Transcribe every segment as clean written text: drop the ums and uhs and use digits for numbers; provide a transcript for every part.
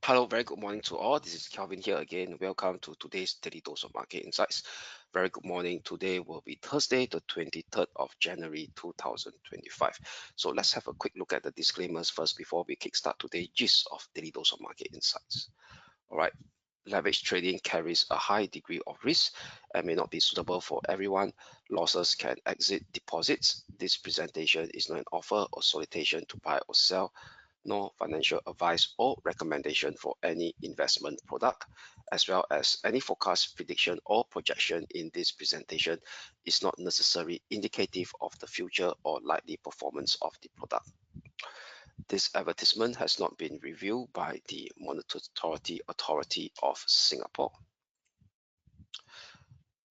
Hello, very good morning to all. This is Kelvin here again. Welcome to today's Daily Dose of Market Insights. Very good morning. Today will be Thursday, the 23rd of January 2025. So let's have a quick look at the disclaimers first before we kickstart today's gist of Daily Dose of Market Insights. All right. Leverage trading carries a high degree of risk and may not be suitable for everyone. Losses can exit deposits. This presentation is not an offer or solicitation to buy or sell, nor financial advice or recommendation for any investment product, as well as any forecast, prediction, or projection in this presentation is not necessarily indicative of the future or likely performance of the product. This advertisement has not been reviewed by the Monetary Authority of Singapore.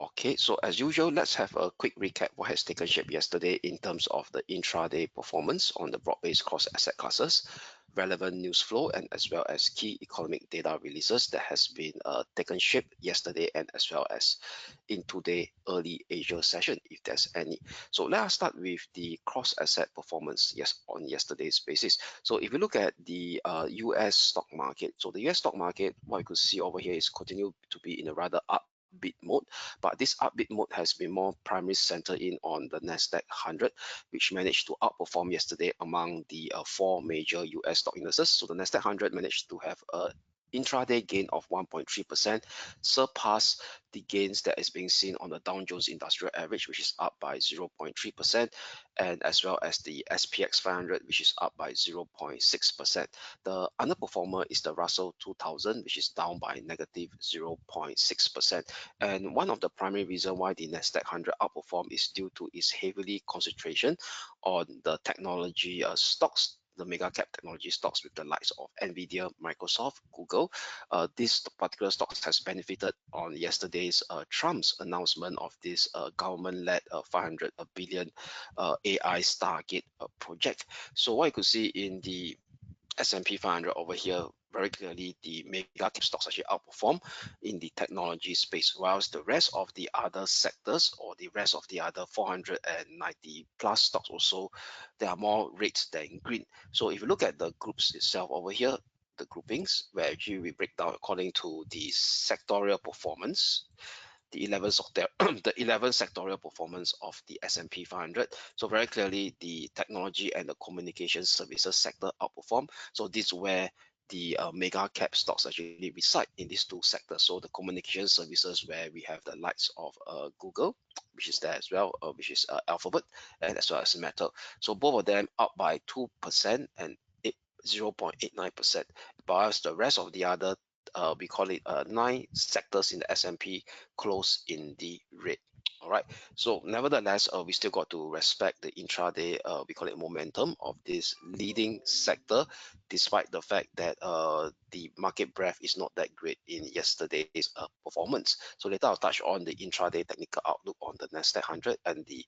Okay, so as usual, let's have a quick recap what has taken shape yesterday in terms of the intraday performance on the broad-based cross asset classes, relevant news flow, and as well as key economic data releases that has been taken shape yesterday and as well as in today early Asia session, if there's any. So let us start with the cross asset performance on yesterday's basis. So if you look at the US stock market, so the US stock market, what you could see over here is continue to be in a rather upbeat mode, but this upbeat mode has been more primarily centered in on the Nasdaq 100, which managed to outperform yesterday among the four major US stock indices. So the Nasdaq 100 managed to have a intraday gain of 1.3%, surpass the gains that is being seen on the Dow Jones Industrial Average, which is up by 0.3%, and as well as the SPX 500, which is up by 0.6%. The underperformer is the Russell 2000, which is down by negative 0.6%. And one of the primary reasons why the Nasdaq 100 outperformed is due to its heavily concentration on the technology stocks, the mega cap technology stocks with the likes of Nvidia, Microsoft, Google. This particular stocks has benefited on yesterday's Trump's announcement of this government-led 500 billion AI Stargate project. So what you could see in the S&P 500 over here, very clearly the mega cap stocks actually outperform in the technology space, whilst the rest of the other sectors or the rest of the other 490 plus stocks also, there are more reds than green. So if you look at the groups itself over here, the groupings, where actually we break down according to the sectorial performance, the 11 the 11 sectorial performance of the S&P 500. So very clearly the technology and the communication services sector outperform. So this is where the mega cap stocks actually reside in these two sectors. So the communication services, where we have the likes of Google, which is there as well, which is Alphabet, and as well as Meta. So both of them up by 2% and 0.89%, whereas the rest of the other we call it 9 sectors in the S&P close in the red. All right, so nevertheless, we still got to respect the intraday, we call it momentum of this leading sector, despite the fact that the market breadth is not that great in yesterday's performance. So later I'll touch on the intraday technical outlook on the Nasdaq 100 and the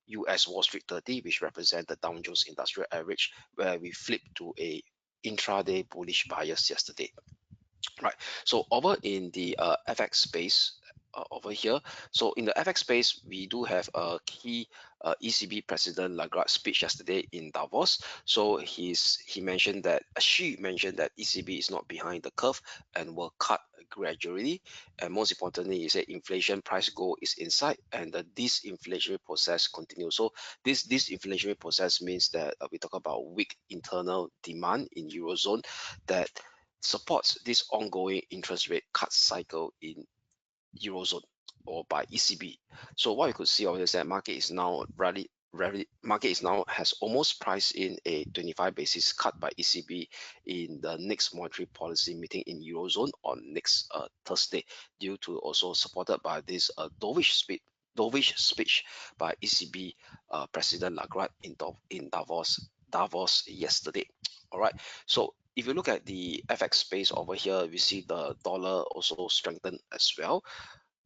US Wall Street 30, which represent the Dow Jones Industrial Average, where we flipped to a intraday bullish bias yesterday. Right, so over in the FX space over here, so in the FX space, we do have a key ECB President Lagarde speech yesterday in Davos. So she mentioned that ECB is not behind the curve and will cut gradually, and most importantly, he said inflation price goal is in sight and the disinflationary process continues. So this disinflationary process means that we talk about weak internal demand in Eurozone that supports this ongoing interest rate cut cycle in Eurozone or by ECB. So what you could see over is that market is now has almost priced in a 25 basis cut by ECB in the next monetary policy meeting in Eurozone on next Thursday, due to also supported by this dovish speech by ECB President Lagarde in Davos yesterday. All right, so if you look at the FX space over here, we see the dollar also strengthened as well,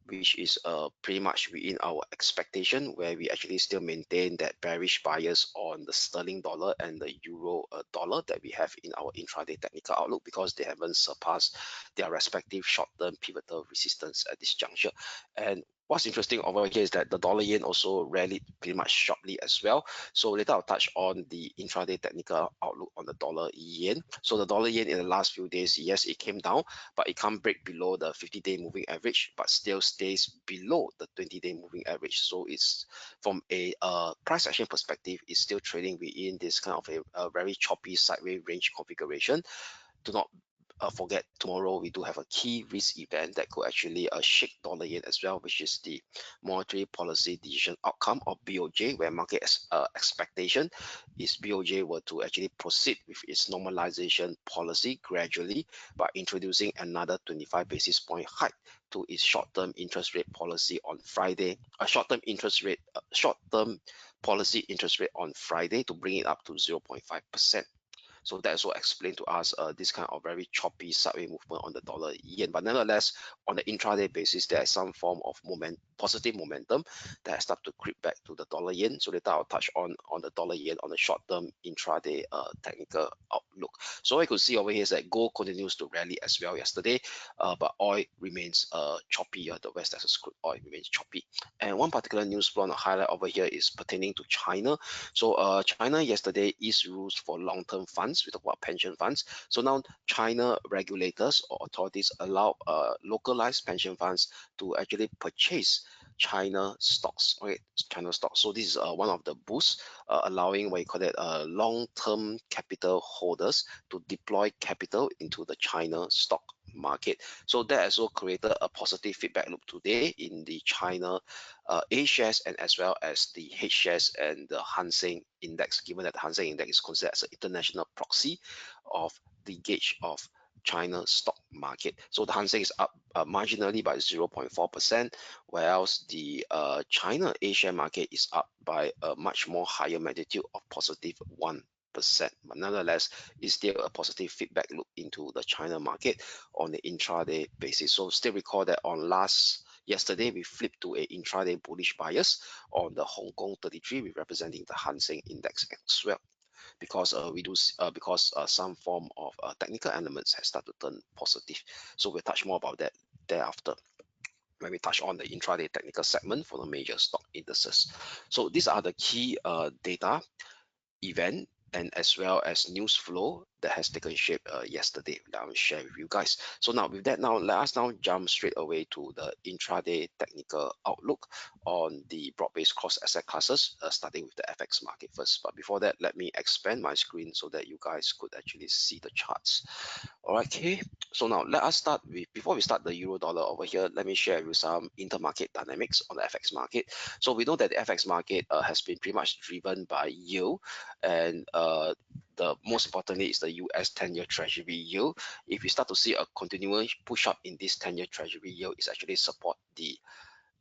which is pretty much within our expectation, where we actually still maintain that bearish bias on the sterling dollar and the euro dollar that we have in our intraday technical outlook, because they haven't surpassed their respective short-term pivotal resistance at this juncture. And What's interesting over here is that the dollar yen also rallied pretty much sharply as well. So later I'll touch on the intraday technical outlook on the dollar yen. So the dollar yen in the last few days, yes, it came down, but it can't break below the 50-day moving average, but still stays below the 20-day moving average. So it's from a price action perspective, it's still trading within this kind of a very choppy sideways range configuration. Do not forget, tomorrow we do have a key risk event that could actually shake dollar yen as well, which is the monetary policy decision outcome of BOJ, where market expectation is BOJ were to actually proceed with its normalization policy gradually by introducing another 25 basis point hike to its short-term interest rate policy on Friday. A short-term policy interest rate on Friday to bring it up to 0.5%. So that's what explained to us this kind of very choppy sideways movement on the dollar yen. But nevertheless, on the intraday basis, there is some form of positive momentum that has started to creep back to the dollar yen. So later I'll touch on the dollar yen on the short term intraday technical outlook. So I could see over here is that gold continues to rally as well yesterday, but oil remains choppy. The West Texas crude oil remains choppy. And one particular news flow on the highlight over here is pertaining to China. So China yesterday is rules for long-term funds. We talk about pension funds. So now China regulators or authorities allow localized pension funds to actually purchase China stocks. Okay, China stocks. So this is one of the boosts, allowing what you call it long-term capital holders to deploy capital into the China stock market. So that also created a positive feedback loop today in the China A shares and as well as the H shares and the Hang Seng index, given that the Hang Seng index is considered as an international proxy of the gauge of China stock market. So the Hang Seng is up marginally by 0.4%, whereas the China A share market is up by a much more higher magnitude of positive 1%. But nonetheless, it's still a positive feedback loop into the China market on the intraday basis. So still recall that on yesterday we flipped to a intraday bullish bias on the Hong Kong 33, representing the Hang Seng index as well, because some form of technical elements has started to turn positive. So we'll touch more about that thereafter when we touch on the intraday technical segment for the major stock indices. So these are the key data, event, and as well as news flow that has taken shape yesterday that I will share with you guys. So now with that, now let us now jump straight away to the intraday technical outlook on the broad-based cross asset classes, starting with the FX market first. But before that, let me expand my screen so that you guys could actually see the charts. All right, okay. So now let us start with, before we start the euro dollar over here, let me share with you some intermarket dynamics on the FX market. So we know that the FX market has been pretty much driven by yield, and the most importantly is the US 10-year Treasury yield. If we start to see a continuous push up in this 10-year Treasury yield, it's actually support the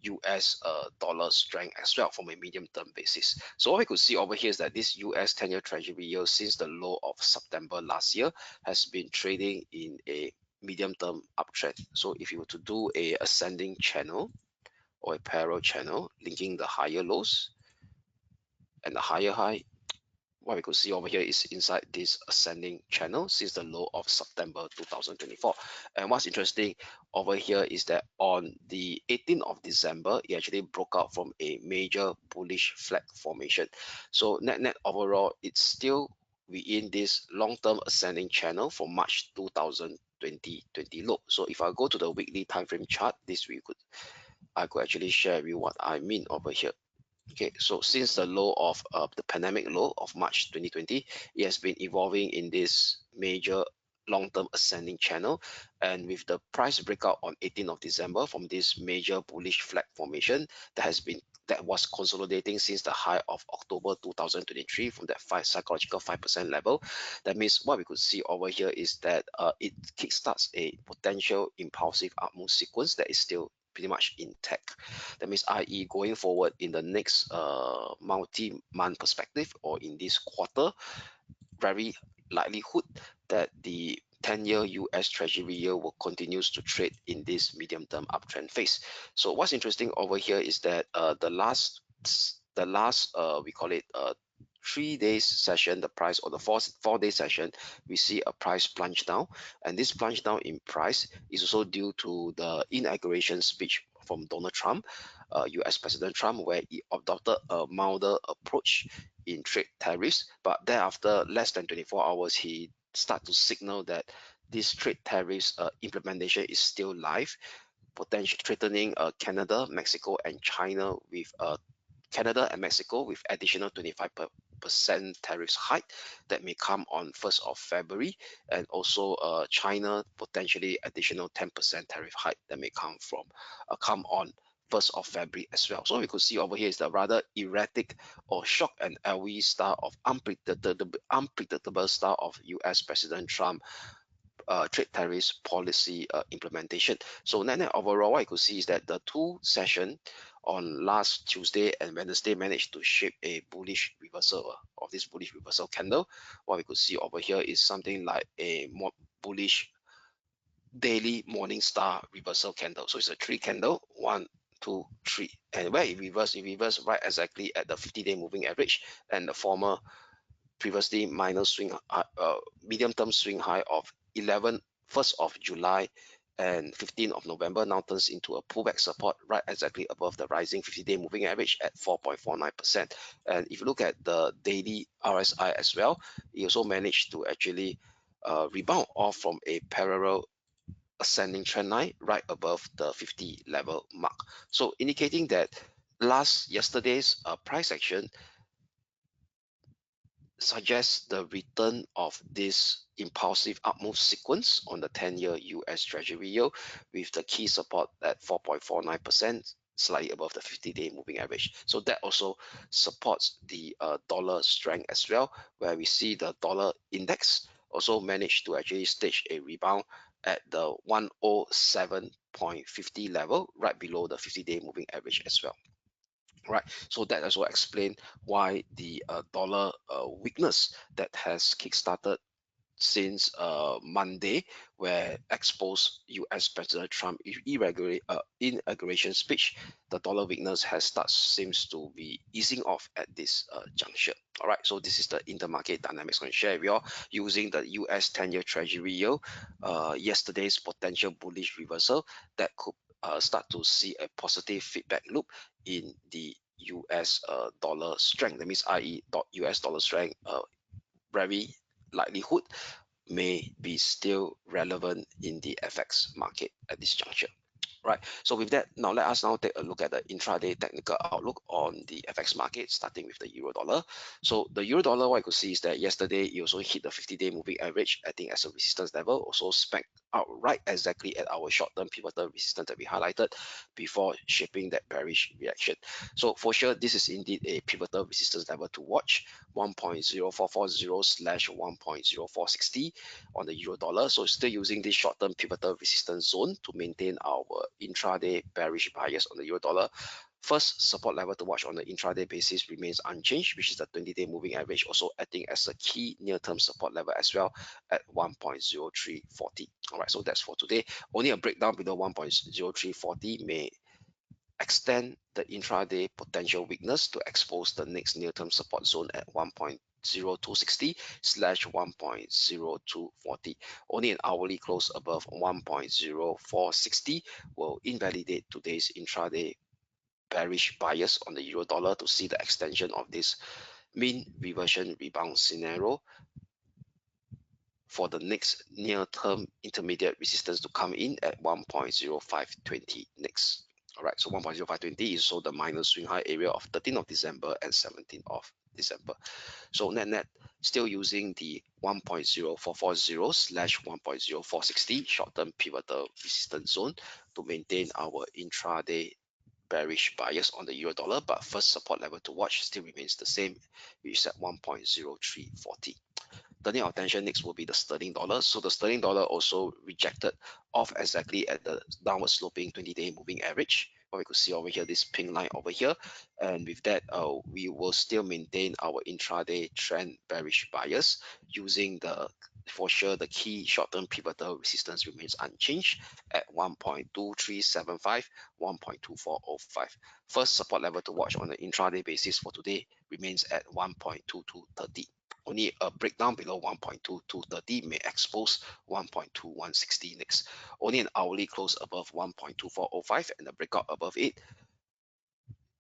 US dollar strength as well from a medium term basis. So what we could see over here is that this US 10-year Treasury yield since the low of September last year has been trading in a medium term uptrend. So if you were to do a ascending channel or a parallel channel linking the higher lows and the higher high, what we could see over here is inside this ascending channel since the low of September 2024. And what's interesting over here is that on the 18th of December, it actually broke out from a major bullish flag formation. So net overall, it's still within this long-term ascending channel from March 2020 low. So if I go to the weekly time frame chart, I could actually share with you what I mean over here. Okay, so since the low of the pandemic low of March 2020, it has been evolving in this major long-term ascending channel, and with the price breakout on 18th of December from this major bullish flag formation that was consolidating since the high of October 2023 from that psychological 5% level. That means what we could see over here is that it kickstarts a potential impulsive up move sequence that is still pretty much intact. That means, i.e., going forward in the next multi-month perspective or in this quarter, very likelihood that the 10-year US Treasury yield will continue to trade in this medium-term uptrend phase. So what's interesting over here is that the last we call it 3 days session, the price, or the 4-day session, we see a price plunge down, and this plunge down in price is also due to the inauguration speech from Donald Trump, US President Trump, where he adopted a milder approach in trade tariffs. But thereafter, less than 24 hours, he started to signal that this trade tariffs implementation is still live, potentially threatening Canada, Mexico, and China with Canada and Mexico with additional 25% tariffs hike that may come on 1st of February, and also China potentially additional 10% tariff hike that may come on 1st of February as well. So we could see over here is the rather erratic or shock and awe style of unpredictable style of US President Trump trade tariffs policy implementation. So net overall, what I could see is that the two sessions on last Tuesday and Wednesday managed to shape a bullish reversal of this bullish reversal candle. What we could see over here is something like a more bullish daily morning star reversal candle. So it's a three candle, 1, 2, 3, and where it reversed right exactly at the 50-day moving average, and the former previously minor swing medium-term swing high of 1st of July and 15th of November now turns into a pullback support right exactly above the rising 50-day moving average at 4.49%. And if you look at the daily RSI as well, it also managed to actually rebound off from a parallel ascending trend line right above the 50 level mark. So indicating that yesterday's price action suggests the return of this impulsive up move sequence on the 10-year US Treasury yield, with the key support at 4.49%, slightly above the 50-day moving average. So that also supports the dollar strength as well, where we see the dollar index also managed to actually stage a rebound at the 107.50 level, right below the 50-day moving average as well. Right, so that also explains why the dollar weakness that has kickstarted since Monday, where exposed US President Trump inauguration speech, the dollar weakness seems to be easing off at this juncture. All right, so this is the intermarket dynamics I'm going to share with you all using the US 10-year Treasury yield, yesterday's potential bullish reversal that could start to see a positive feedback loop in the US dollar strength. That means, i.e., US dollar strength very likelihood may be still relevant in the FX market at this juncture. Right, so with that, now let us take a look at the intraday technical outlook on the FX market, starting with the euro dollar. So the euro dollar, what I could see is that yesterday it also hit the 50-day moving average, I think, as a resistance level, also spec out right exactly at our short-term pivotal resistance that we highlighted before shaping that bearish reaction. So for sure, this is indeed a pivotal resistance level to watch, 1.0440/1.0460 on the euro dollar. So still using this short-term pivotal resistance zone to maintain our intraday bearish bias on the euro dollar. First support level to watch on the intraday basis remains unchanged, which is the 20-day moving average, also acting as a key near-term support level as well at 1.0340. All right, so that's for today. Only a breakdown below 1.0340 may extend the intraday potential weakness to expose the next near-term support zone at 1.0260/1.0240. Only an hourly close above 1.0460 will invalidate today's intraday bearish bias on the euro dollar to see the extension of this mean reversion rebound scenario for the next near-term intermediate resistance to come in at 1.0520 next. All right, so 1.0520 is also the minor swing high area of 13th of December and 17th of December. So net still using the 1.0440/1.0460 short-term pivotal resistance zone to maintain our intraday bearish bias on the euro dollar, but first support level to watch still remains the same, which is at 1.0340. Turning our attention next will be the sterling dollar. So the sterling dollar also rejected off exactly at the downward sloping 20-day moving average. What we could see over here, this pink line over here, and with that, we will still maintain our intraday trend bearish bias using for sure the key short-term pivotal resistance remains unchanged at 1.2375, 1.2405. First support level to watch on the intraday basis for today remains at 1.2230. only a breakdown below 1.2230 may expose 1.2160 next. Only an hourly close above 1.2405 and a breakout above it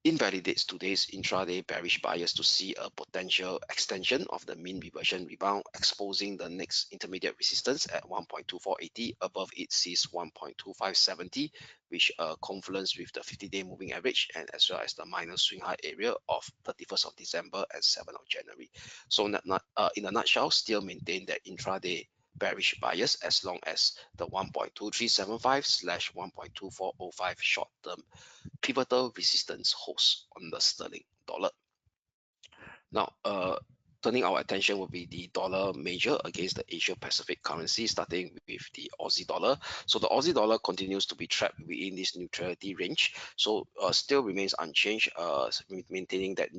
invalidates today's intraday bearish bias to see a potential extension of the mean reversion rebound, exposing the next intermediate resistance at 1.2480. Above it sees 1.2570, which confluence with the 50-day moving average, and as well as the minor swing high area of 31st of December and 7th of January. So in a nutshell, still maintain that intraday bearish bias as long as the 1.2375/1.2405 short-term pivotal resistance holds on the sterling dollar. Now, turning our attention will be the dollar major against the Asia Pacific currency, starting with the Aussie dollar. So the Aussie dollar continues to be trapped within this neutrality range, so still remains unchanged, maintaining that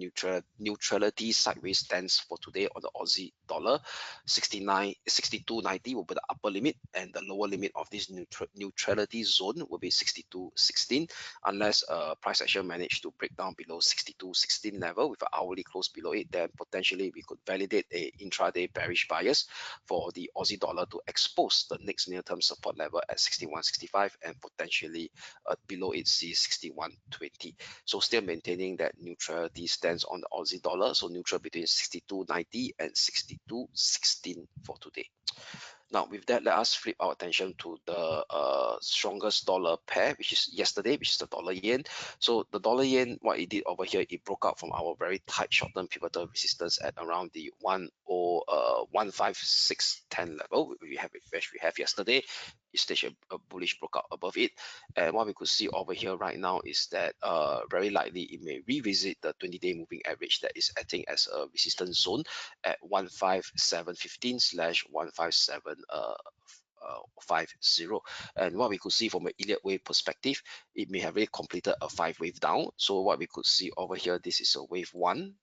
neutrality sideways stance for today on the Aussie dollar. 62.90 will be the upper limit, and the lower limit of this neutrality zone will be 62.16, unless price action managed to break down below 62.16 level with an hourly close below it. Then potentially we could validate a intraday bearish bias for the Aussie dollar to expose the next near-term support level at 61.65 and potentially below it see 61.20. So still maintaining that neutrality stance on the Aussie dollar, so neutral between 62.90 and 62.16 for today. Now, with that, let us flip our attention to the strongest dollar pair, which is yesterday, which is the dollar yen. So the dollar yen, what it did over here, it broke out from our very tight short-term pivotal resistance at around the 15610 level, which we have yesterday. It staged a bullish breakout above it, and what we could see over here right now is that very likely it may revisit the 20-day moving average that is acting as a resistance zone at 15715/15750. And what we could see from an Elliott wave perspective, it may have already completed a 5-wave down. So what we could see over here, this is a wave 1.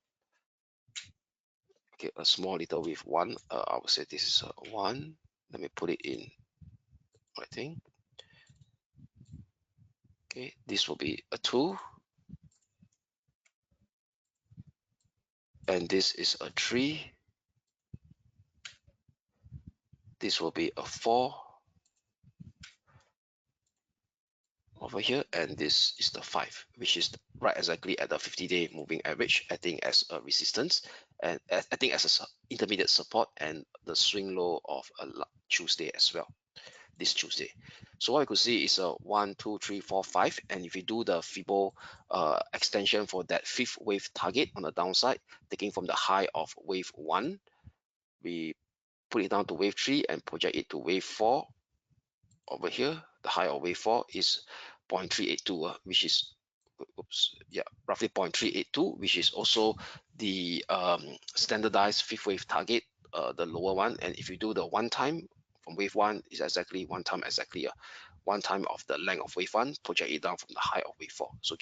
Okay, a small little wave 1. I would say this is a 1. Let me put it in writing. Okay, this will be a 2. And this is a 3. This will be a 4 over here, and this is the 5, which is right exactly at the 50-day moving average, acting as a resistance and acting as an intermediate support and the swing low of a Tuesday as well, this Tuesday. So what we could see is a 1, 2, 3, 4, 5, and if we do the Fibo extension for that 5th wave target on the downside, taking from the high of wave 1, we put it down to wave 3 and project it to wave 4 over here. The high of wave 4 is 0.382, which is roughly 0.382, which is also the standardized 5th wave target, the lower one. And if you do the one time from wave 1, is exactly one time of the length of wave 1, project it down from the high of wave 4. So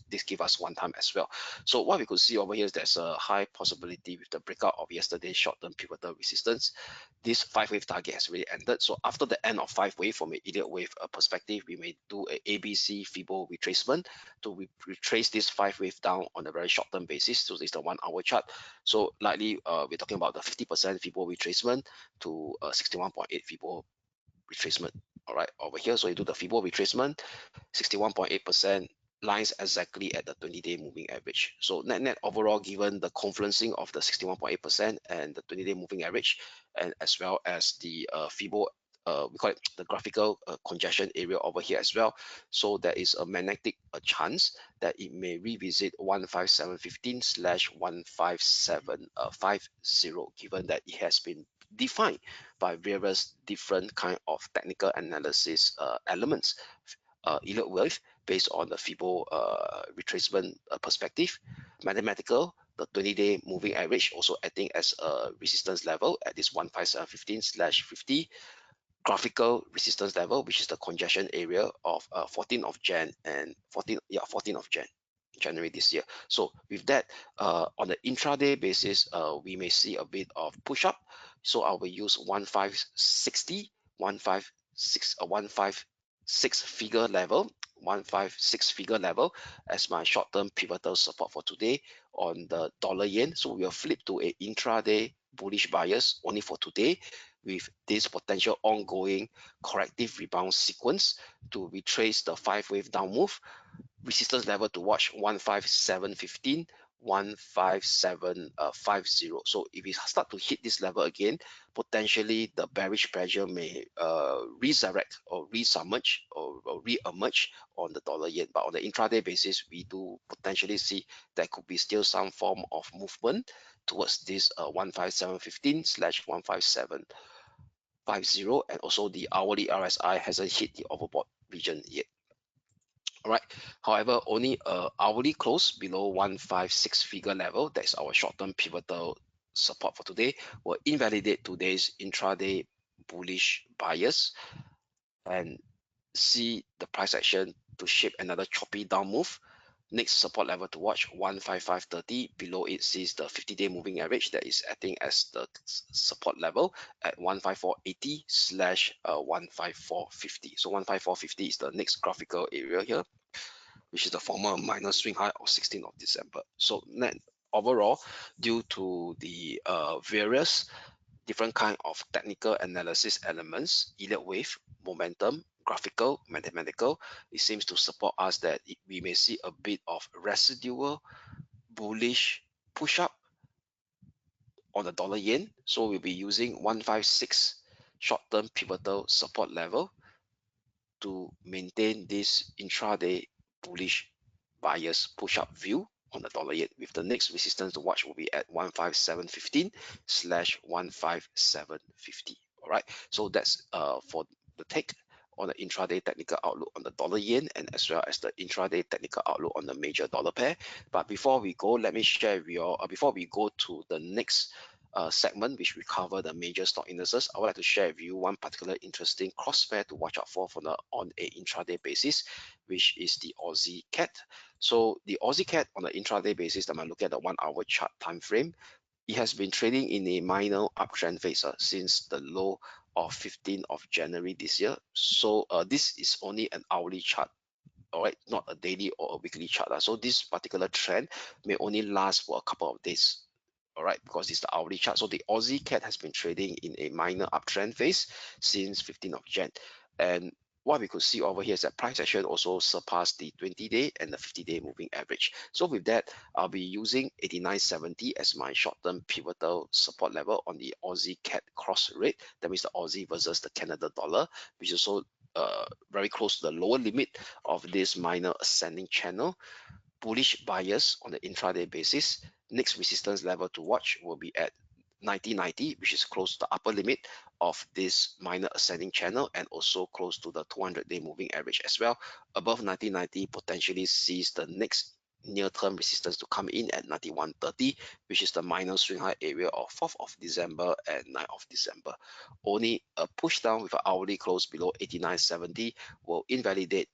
this give us one time as well. So what we could see over here is there's a high possibility with the breakout of yesterday's short-term pivotal resistance. This 5-wave target has really ended. So after the end of 5 wave, from an Elliott wave perspective, we may do a ABC Fibo retracement to retrace this 5-wave down on a very short-term basis. So this is the 1-hour chart. So likely we're talking about the 50% Fibo retracement to 61.8 Fibo retracement. All right, over here, so you do the Fibo retracement, 61.8% lines exactly at the 20-day moving average. So net overall, given the confluencing of the 61.8% and the 20-day moving average, and as well as the Fibo, we call it the graphical congestion area over here as well. So there is a magnetic chance that it may revisit 15715/15750, given that it has been defined by various different kind of technical analysis elements, Elliott wave based on the Fibo retracement perspective, mathematical, the 20-day moving average also acting as a resistance level at this 15715/50, graphical resistance level, which is the congestion area of 14th of January this year. So with that, on the intraday basis, we may see a bit of push up. So I will use 156 figure level, 156 figure level as my short-term pivotal support for today on the dollar yen. So we'll flip to a intraday bullish bias only for today, with this potential ongoing corrective rebound sequence to retrace the 5-wave down move. Resistance level to watch 157.15, 15750. So if we start to hit this level again, potentially the bearish pressure may resurrect or resubmerge or re-emerge on the dollar yen. But on the intraday basis, we do potentially see there could be still some form of movement towards this 157.15 slash 15750, and also the hourly RSI hasn't hit the overbought region yet. All right. However, only a hourly close below 156 figure level, that's our short-term pivotal support for today, will invalidate today's intraday bullish bias and see the price action to shape another choppy down move. Next support level to watch 155.30. Below it sees the 50-day moving average that is acting as the support level at 154.80 slash 154.50. So 154.50 is the next graphical area here, which is the former minor swing high of 16th of December. So net overall, due to the various different kind of technical analysis elements, Elliott wave, momentum, graphical, mathematical, it seems to support us that we may see a bit of residual bullish push up on the dollar yen. So we'll be using 156 short-term pivotal support level to maintain this intraday bullish bias push up view on the dollar yen, with the next resistance to watch will be at 157.15 slash 157.50. All right, so that's for the take on the intraday technical outlook on the dollar yen, and as well as the intraday technical outlook on the major dollar pair. But before we go, let me share with you before we go to the next segment, which we cover the major stock indices, I would like to share with you one particular interesting cross pair to watch out for on a intraday basis, which is the Aussie CAD. So the Aussie CAD on the intraday basis, I'm looking at the 1 hour chart time frame. It has been trading in a minor uptrend phase since the low of 15th of January this year. So this is only an hourly chart, all right, not a daily or a weekly chart. So this particular trend may only last for a couple of days, all right, because it's the hourly chart. So the Aussie CAD has been trading in a minor uptrend phase since 15th of Jan. And what we could see over here is that price action also surpassed the 20-day and the 50-day moving average. So with that, I'll be using 89.70 as my short-term pivotal support level on the Aussie CAD cross rate. That means the Aussie versus the Canada dollar, which is also very close to the lower limit of this minor ascending channel. Bullish bias on the intraday basis. Next resistance level to watch will be at 90.90, which is close to the upper limit of this minor ascending channel, and also close to the 200-day moving average as well. Above 90.90 potentially sees the next near-term resistance to come in at 91.30, which is the minor swing high area of 4th of December and 9th of December. Only a push down with an hourly close below 89.70 will invalidate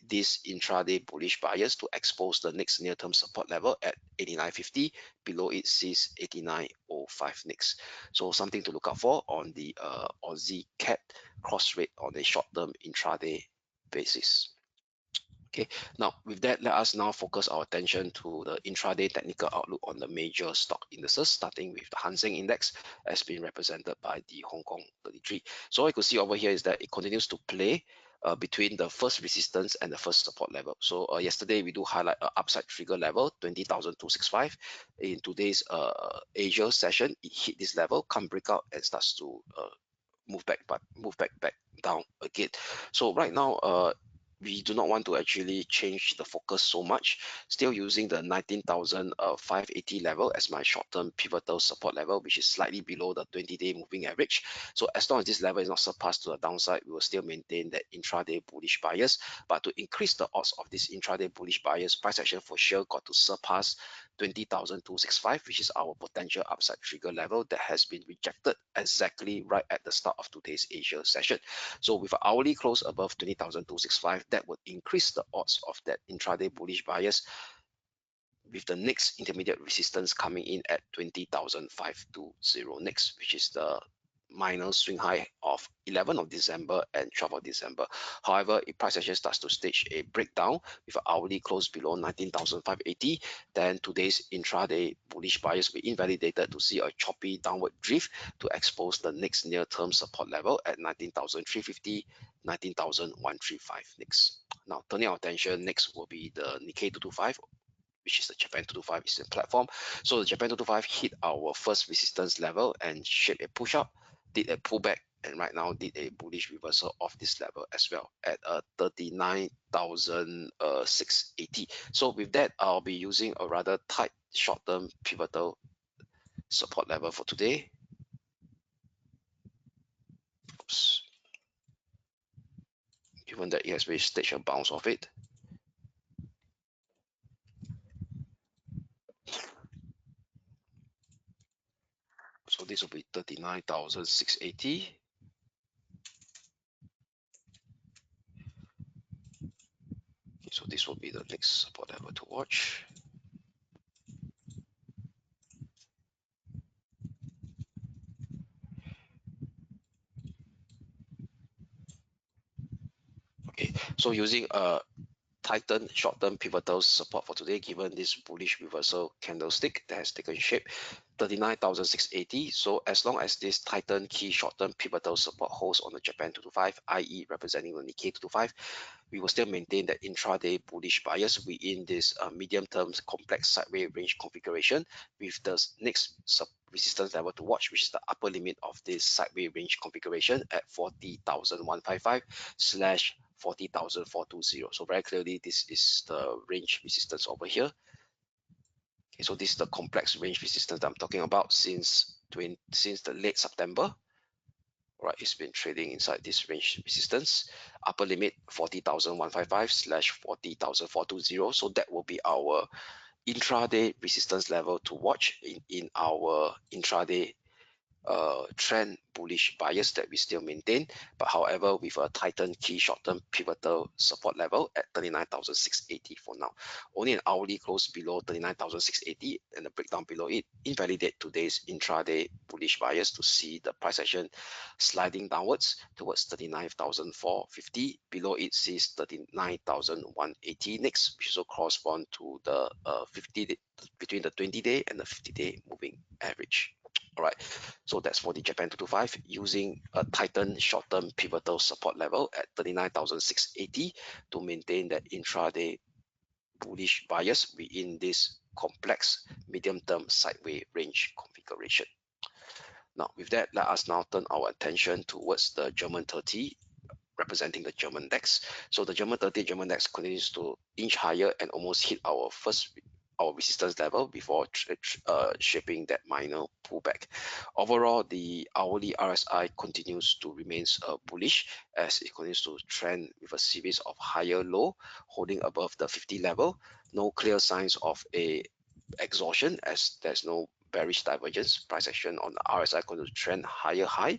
this intraday bullish bias to expose the next near-term support level at 89.50. Below it sees 89.05 next. So something to look out for on the Aussie CAD cross rate on a short-term intraday basis. Okay, now with that, let us now focus our attention to the intraday technical outlook on the major stock indices, starting with the Hang Seng Index as being represented by the Hong Kong 33. So what you could see over here is that it continues to play between the first resistance and the first support level. So yesterday we do highlight an upside trigger level 20,265. In today's Asia session, it hit this level, come break out and starts to move back down again. So right now we do not want to actually change the focus so much, still using the 19,580 level as my short-term pivotal support level, which is slightly below the 20-day moving average. So as long as this level is not surpassed to the downside, we will still maintain that intraday bullish bias. But to increase the odds of this intraday bullish bias, price action for sure got to surpass 20,265, which is our potential upside trigger level that has been rejected exactly right at the start of today's Asia session. So with an hourly close above 20,265, that would increase the odds of that intraday bullish bias, with the next intermediate resistance coming in at 20,520 next, which is the minor swing high of 11th of December and 12th of December. However, if price action starts to stage a breakdown with an hourly close below 19,580, then today's intraday bullish bias will be invalidated to see a choppy downward drift to expose the next near-term support level at 19,350, 19,135 next. Now, turning our attention next will be the Nikkei 225, which is the Japan 225 is the platform. So the Japan 225 hit our first resistance level and shaped a push up, did a pullback, and right now did a bullish reversal of this level as well at 39,680. So with that, I'll be using a rather tight short-term pivotal support level for today. Oops. Given that it has reached stage a bounce of it. So this will be 39,680. So this will be the next support level to watch. Okay, so using a tighten short-term pivotal support for today, given this bullish reversal candlestick that has taken shape, 39,680. So as long as this tighten key short-term pivotal support holds on the Japan 225, i.e. representing the Nikkei 225, we will still maintain the intraday bullish bias within this medium-term complex sideways range configuration, with the next resistance level to watch, which is the upper limit of this sideways range configuration at 40,155 slash 40,420. So very clearly, this is the range resistance over here. Okay, so this is the complex range resistance that I'm talking about since the late September. All right, it's been trading inside this range resistance. Upper limit 40,155 slash 40,420. So that will be our intraday resistance level to watch in our intraday trend bullish bias that we still maintain, but however with a tightened key short-term pivotal support level at 39,680 for now. Only an hourly close below 39,680 and the breakdown below it invalidate today's intraday bullish bias to see the price action sliding downwards towards 39,450. Below it sees 39,180 next, which also correspond to the 50 between the 20-day and the 50-day moving average. All right, so that's for the Japan 225 using a tightened short-term pivotal support level at 39,680 to maintain that intraday bullish bias within this complex medium-term sideways range configuration. Now, with that, let us now turn our attention towards the German 30 representing the German DAX. So the German 30 German DAX continues to inch higher and almost hit our resistance level before shaping that minor pullback. Overall, the hourly RSI continues to remain bullish as it continues to trend with a series of higher low holding above the 50 level. No clear signs of a exhaustion as there's no bearish divergence. Price action on the RSI going to trend higher high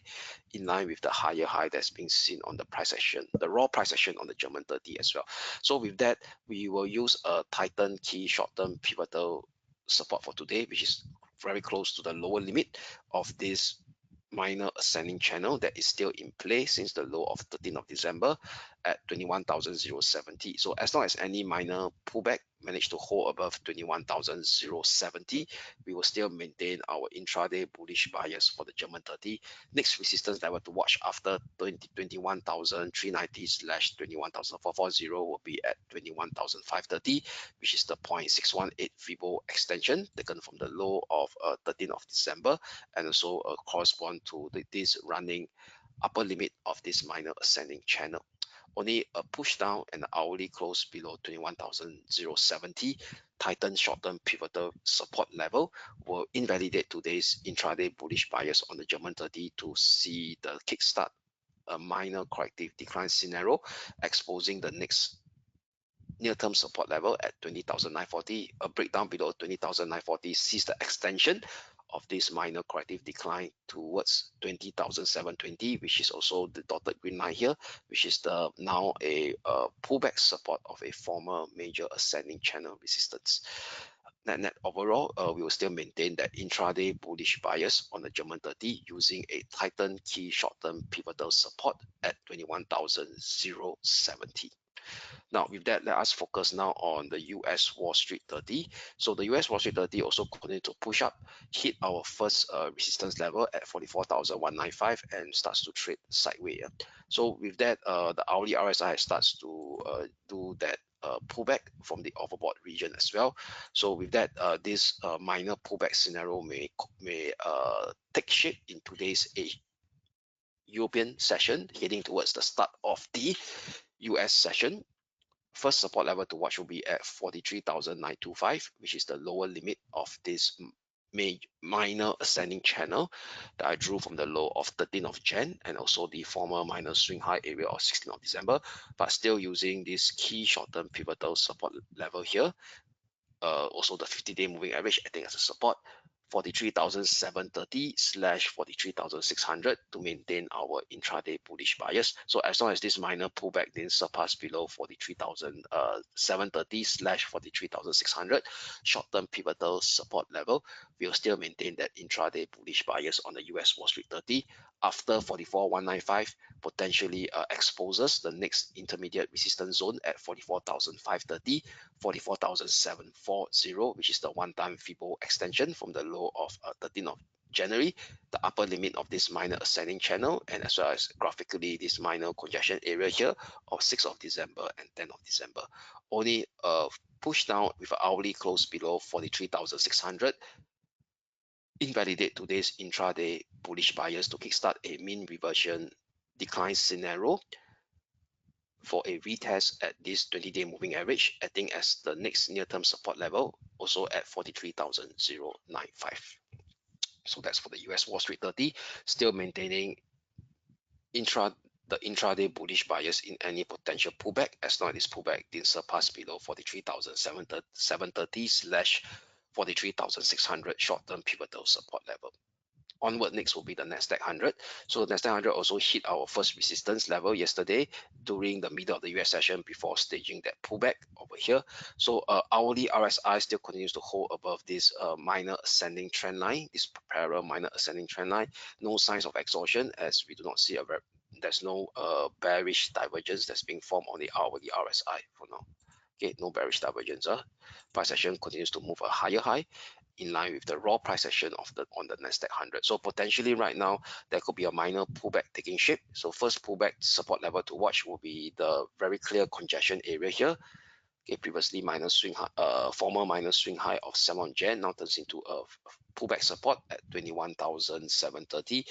in line with the higher high that's being seen on the price action, the raw price action on the German 30 as well. So with that, we will use a tighten key short-term pivotal support for today, which is very close to the lower limit of this minor ascending channel that is still in play since the low of 13th of December at 21,070. So as long as any minor pullback managed to hold above 21,070, we will still maintain our intraday bullish bias for the German 30. Next resistance level to watch after 21,390 slash 21,440 will be at 21,530, which is the 0.618 Fibo extension taken from the low of 13th of December, and also correspond to this running upper limit of this minor ascending channel. Only a push down and the hourly close below 21,070 tighten short-term pivotal support level will invalidate today's intraday bullish bias on the German 30 to see the kickstart a minor corrective decline scenario, exposing the next near-term support level at 20,940. A breakdown below 20,940 sees the extension of this minor corrective decline towards 20,720, which is also the dotted green line here, which is the now a pullback support of a former major ascending channel resistance. net overall, we will still maintain that intraday bullish bias on the German 30 using a tightened key short-term pivotal support at 21,070. Now, with that, let us focus now on the US Wall Street 30. So the US Wall Street 30 also continued to push up, hit our first resistance level at 44,195 and starts to trade sideways. So with that, the hourly RSI starts to do that pullback from the overbought region as well. So with that, this minor pullback scenario may take shape in today's European session, heading towards the start of the US session. First support level to watch will be at 43,925, which is the lower limit of this minor ascending channel that I drew from the low of 13th of Jan and also the former minor swing high area of 16th of December, but still using this key short-term pivotal support level here. Also the 50-day moving average acting as a support, 43,730/43,600 to maintain our intraday bullish bias. So as long as this minor pullback didn't surpass below 43,730/43,600 short-term pivotal support level, we'll still maintain that intraday bullish bias on the US Wall Street 30 after 44,195 potentially exposes the next intermediate resistance zone at 44,530, 44,740, which is the one-time Fibo extension from the low of 13th of January, the upper limit of this minor ascending channel, and as well as graphically this minor congestion area here of 6th of December and 10th of December. Only push down with an hourly close below 43,600 invalidate today's intraday bullish bias to kickstart a mean reversion decline scenario for a retest at this 20-day moving average, acting as the next near-term support level, also at 43,095. So that's for the US Wall Street 30, still maintaining the intraday bullish bias in any potential pullback, as long as this pullback didn't surpass below 43,730/43,600 short-term pivotal support level. Onward next will be the Nasdaq 100. So the Nasdaq 100 also hit our first resistance level yesterday during the middle of the US session before staging that pullback over here. So hourly RSI still continues to hold above this minor ascending trend line, this parallel minor ascending trend line. No signs of exhaustion as we do not see there's no bearish divergence that's being formed on the hourly RSI for now. Okay, no bearish divergence. Price action continues to move a higher high in line with the raw price action of on the Nasdaq 100. So potentially right now there could be a minor pullback taking shape. So first pullback support level to watch will be the very clear congestion area here. Okay, previously former minor swing high of 7th Jan now turns into a pullback support at 21,730.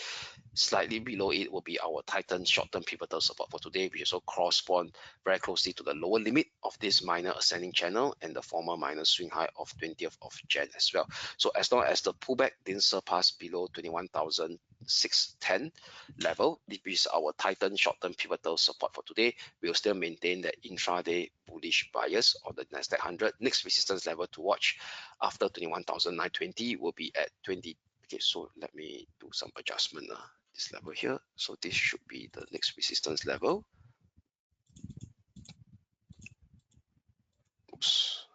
Slightly below it will be our tightened short-term pivotal support for today, which also correspond very closely to the lower limit of this minor ascending channel and the former minor swing high of 20th of Jan as well. So as long as the pullback didn't surpass below 21,610 level, this is our tightened short-term pivotal support for today. We'll still maintain that intraday bullish bias on the Nasdaq 100. Next resistance level to watch after 21,920 will be at 20. Okay, so let me do some adjustment. This level here, so this should be the next resistance level. Oops.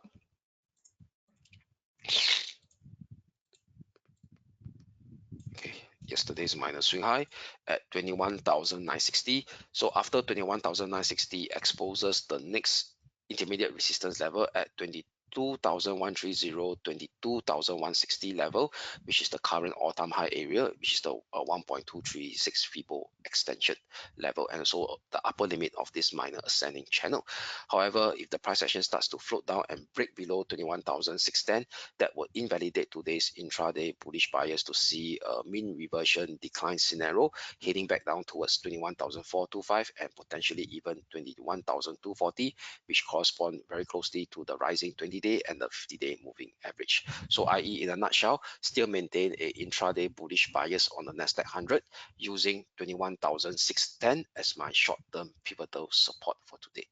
Okay, yesterday's minor swing high at 21,960. So after 21,960 exposes the next intermediate resistance level at 22,130, 22,160 level, which is the current all-time high area, which is the 1.236 Fibo extension level, and also the upper limit of this minor ascending channel. However, if the price action starts to float down and break below 21,610, that would invalidate today's intraday bullish bias to see a mean reversion decline scenario heading back down towards 21,425 and potentially even 21,240, which correspond very closely to the rising 20-day and the 50-day moving average. So i.e. in a nutshell, still maintain a intraday bullish bias on the Nasdaq 100 using 21,610 as my short-term pivotal support for today.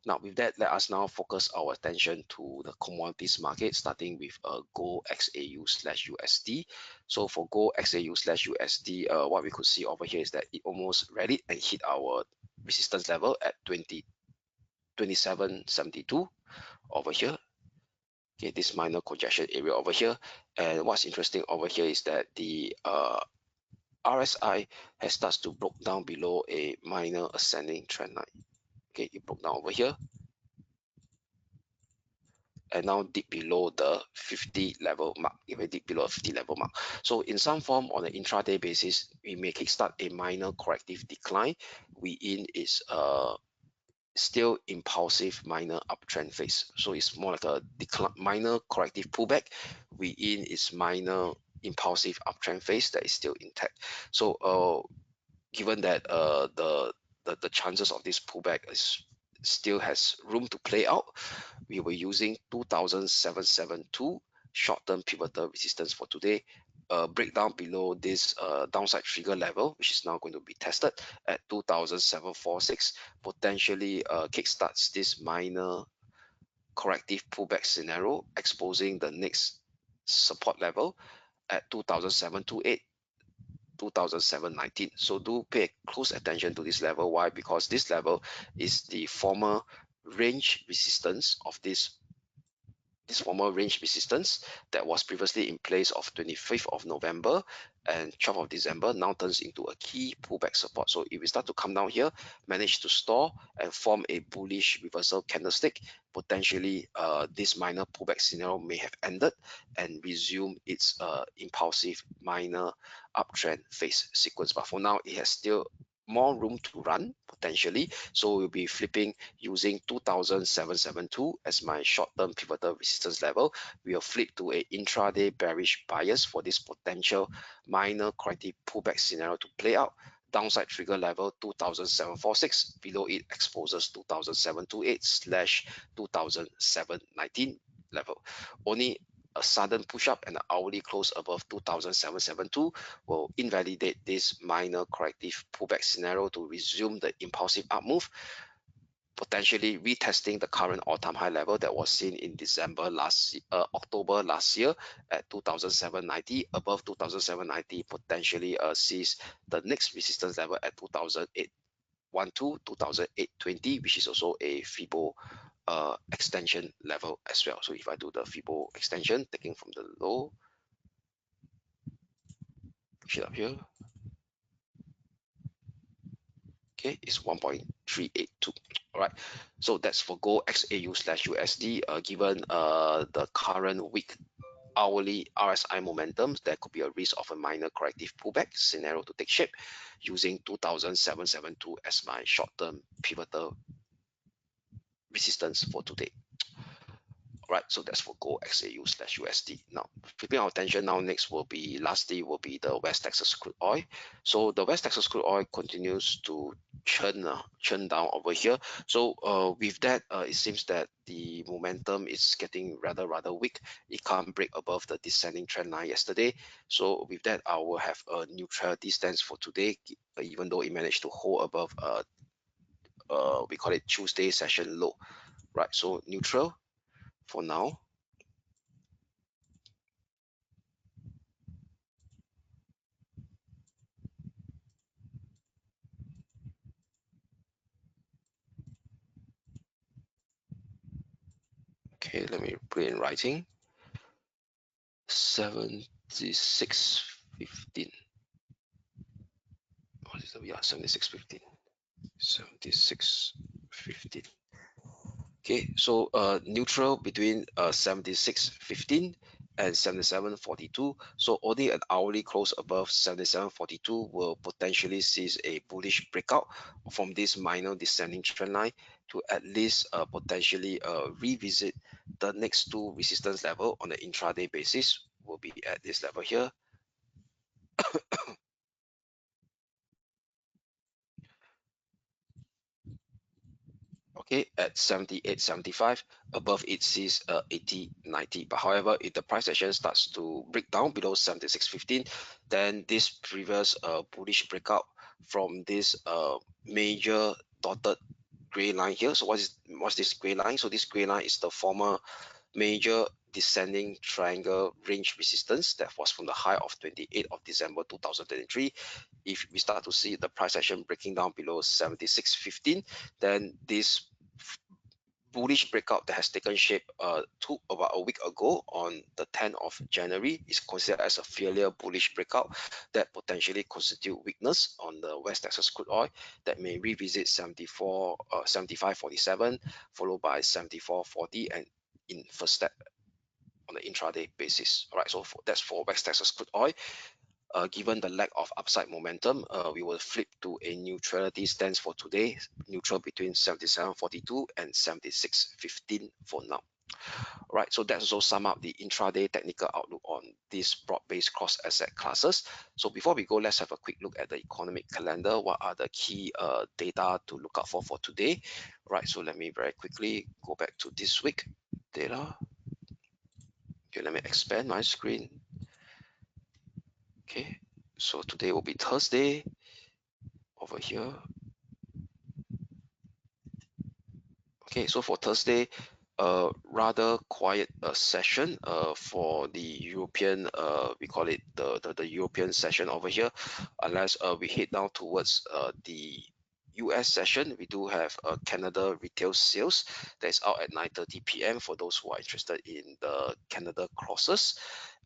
Now with that, let us now focus our attention to the commodities market, starting with gold XAU/USD. So for gold XAU/USD, what we could see over here is that it almost rallied and hit our resistance level at 27.72 over here. Okay, this minor congestion area over here. And what's interesting over here is that the RSI has started to broke down below a minor ascending trend line. Okay, it broke down over here and now dip below the 50 level mark, even dip below a 50 level mark. So in some form on an intraday basis, we may kickstart a minor corrective decline. We in is still impulsive minor uptrend phase. So it's more like a decline, minor corrective pullback. We in is minor impulsive uptrend phase that is still intact. So given that the chances of this pullback is still has room to play out, we were using 2772 short-term pivotal resistance for today. Breakdown below this downside trigger level, which is now going to be tested at 2746, potentially kickstarts this minor corrective pullback scenario, exposing the next support level at 2728, 2719. So do pay close attention to this level. Why? Because this level is the former range resistance of this former range resistance that was previously in place of 25th of November and 12th of December now turns into a key pullback support. So if we start to come down here, manage to store and form a bullish reversal candlestick, potentially this minor pullback scenario may have ended and resume its impulsive minor uptrend phase sequence. But for now, it has still more room to run potentially. So we'll be flipping using 2772 as my short-term pivotal resistance level. We'll flip to a intraday bearish bias for this potential minor corrective pullback scenario to play out. Downside trigger level 2746, below it exposes 2728 slash 2719 level. Only a sudden push up and an hourly close above 2772 will invalidate this minor corrective pullback scenario to resume the impulsive up move, potentially retesting the current all-time high level that was seen in October last year at 2790. Above 2790, potentially sees the next resistance level at 2812, 2820, which is also a Fibo extension level as well. So if I do the Fibo extension, taking from the low, push it up here, okay, it's 1.382. All right, so that's for gold XAU/USD. Given the current week hourly RSI momentum, there could be a risk of a minor corrective pullback scenario to take shape, using 2772 as my short-term pivotal resistance for today. All right, so that's for gold XAU/USD. Now, flipping our attention now, next will be, lastly, will be the West Texas crude oil. So the West Texas crude oil continues to churn down over here. So with that, it seems that the momentum is getting rather weak. It can't break above the descending trend line yesterday. So with that, I will have a neutrality stance for today, even though it managed to hold above we call it Tuesday session low. Right, so neutral for now. Okay, let me put it in writing. 76.15. What is the, yeah, 76.15. 76.15. Okay, so neutral between 76.15 and 77.42. So only an hourly close above 77.42 will potentially seize a bullish breakout from this minor descending trend line to at least potentially revisit the next two resistance level on the intraday basis. Will be at this level here. Okay, at 78.75. Above it sees 80.90. But however, if the price action starts to break down below 76.15, then this previous bullish breakout from this major dotted gray line here. So what's this gray line? So this gray line is the former major descending triangle range resistance that was from the high of 28th of December 2023. If we start to see the price action breaking down below 76.15, then this bullish breakout that has taken shape about a week ago on the 10th of January is considered as a failure bullish breakout that potentially constitute weakness on the West Texas crude oil that may revisit 75.47 followed by 74.40 and in first step on the intraday basis. All right, so that's for West Texas crude oil. Given the lack of upside momentum, we will flip to a neutrality stance for today, neutral between 77.42 and 76.15 for now. All right, so that also sum up the intraday technical outlook on these broad-based cross-asset classes. So before we go, let's have a quick look at the economic calendar. What are the key data to look out for today? All right, so let me very quickly go back to this week data. Okay, let me expand my screen. Okay, so today will be Thursday over here. Okay, so for Thursday, rather quiet session for the European, we call it the European session over here, unless we head down towards the US session. We do have Canada retail sales that is out at 9:30 p.m. for those who are interested in the Canada crosses.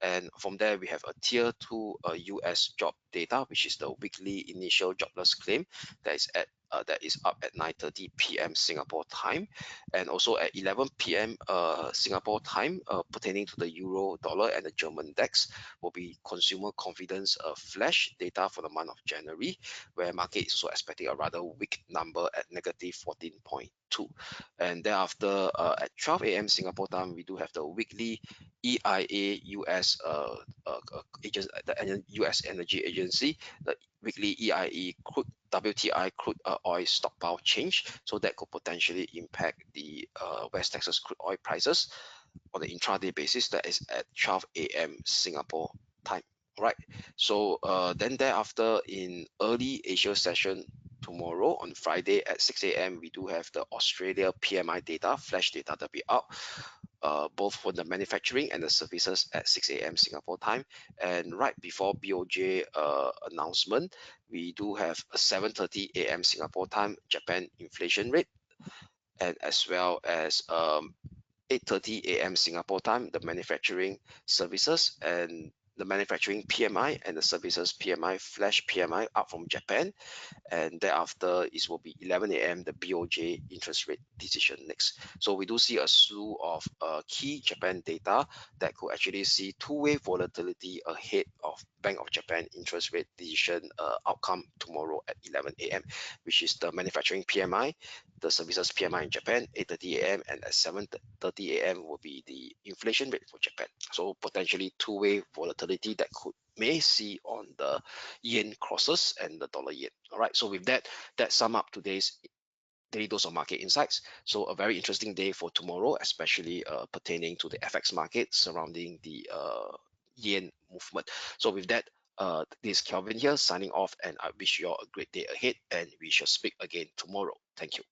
And from there, we have a tier 2 US job data, which is the weekly initial jobless claim that is up at 9:30 p.m. Singapore time, and also at 11 p.m. Singapore time, pertaining to the euro, dollar, and the German DAX, will be consumer confidence flash data for the month of January, where market is also expecting a rather weak number at negative 14.2. And thereafter, at 12 a.m. Singapore time, we do have the weekly EIA US the US Energy Agency, the weekly EIA crude WTI crude oil stockpile change, so that could potentially impact the West Texas crude oil prices on the intraday basis. That is at 12 a.m. Singapore time. All right, so then thereafter in early Asia session tomorrow on Friday at 6 a.m. we do have the Australia PMI data, flash data that be out. Both for the manufacturing and the services at 6 a.m. Singapore time. And right before BOJ announcement, we do have a 7:30 a.m. Singapore time Japan inflation rate, and as well as 8:30 a.m. Singapore time the manufacturing services and the manufacturing PMI and the services PMI, flash PMI up from Japan. And thereafter it will be 11 a.m. the BOJ interest rate decision next. So we do see a slew of key Japan data that could actually see two-way volatility ahead of Bank of Japan interest rate decision outcome tomorrow at 11 a.m., which is the manufacturing PMI, the services PMI in Japan, 8:30 a.m. and at 7:30 a.m. will be the inflation rate for Japan. So potentially two-way volatility that may see on the yen crosses and the dollar yen. All right, so with that sum up today's daily dose of market insights. So a very interesting day for tomorrow, especially pertaining to the FX market surrounding the yen movement. So with that, this is Kelvin here signing off, and I wish you all a great day ahead, and we shall speak again tomorrow. Thank you.